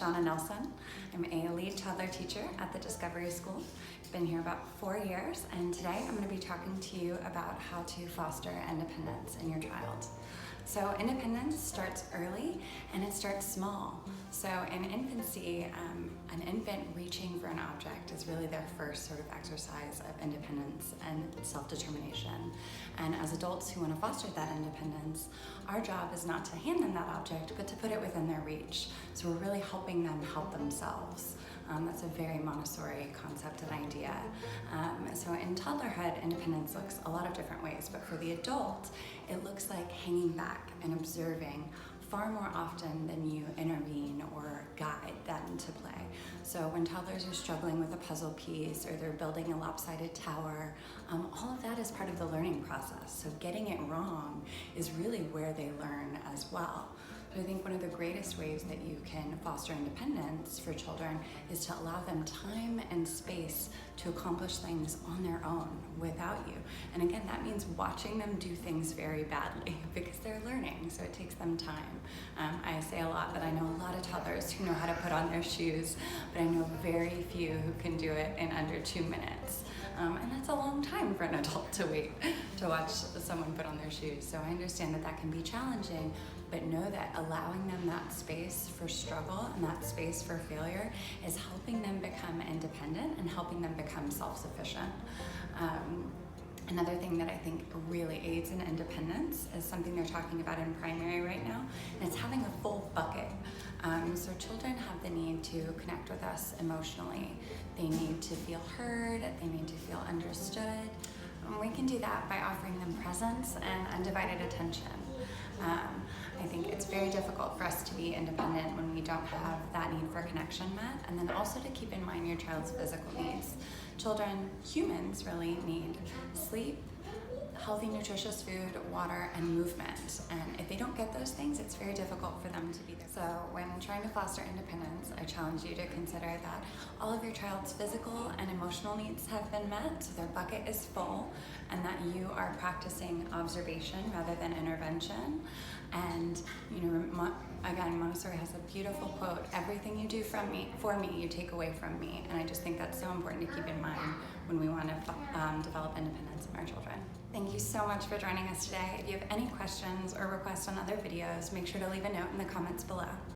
Shauna Nelson. I'm a lead toddler teacher at the Discovery School. I've been here about 4 years, and today I'm going to be talking to you about how to foster independence in your child. So independence starts early and it starts small. So in infancy, an infant reaching for an object is really their first sort of exercise of independence and self-determination. And as adults who want to foster that independence, our job is not to hand them that object, but to put it within their reach. So we're really helping them help themselves. That's a very Montessori concept and idea. So in toddlerhood, independence looks a lot of different ways, but for the adult, it looks like hanging back and observing far more often than you intervene or guide them to play. So when toddlers are struggling with a puzzle piece or they're building a lopsided tower, all of that is part of the learning process. So getting it wrong is really where they learn as well. So I think one of the greatest ways that you can foster independence for children is to allow them time and space to accomplish things on their own without you. And again, that means watching them do things very badly because they're learning, so it takes them time. I say a lot that I know a lot of toddlers who know how to put on their shoes, but I know very few who can do it in under 2 minutes. And that's a long time for an adult to wait to watch someone put on their shoes. So I understand that that can be challenging, but know that allowing them that space for struggle and that space for failure is helping them become independent and helping them become self-sufficient. Another thing that I think really aids in independence is something they're talking about in primary right now, and it's having a full bucket. So children have the need to connect with us emotionally. They need to feel heard, they need to feel understood. We can do that by offering them presence and undivided attention. I think it's very difficult for us to be independent when we don't have that need for connection met, and then also to keep in mind your child's physical needs. Children, humans really need sleep, healthy, nutritious food, water, and movement. And if they don't get those things, it's very difficult for them to be there. So when trying to foster independence, I challenge you to consider that all of your child's physical and emotional needs have been met, so their bucket is full, and that you are practicing observation rather than intervention. And again, Montessori has a beautiful quote, "Everything you do for me, you take away from me." And I just think that's so important to keep in mind when we want to develop independence in our children. Thank you so much for joining us today. If you have any questions or requests on other videos, make sure to leave a note in the comments below.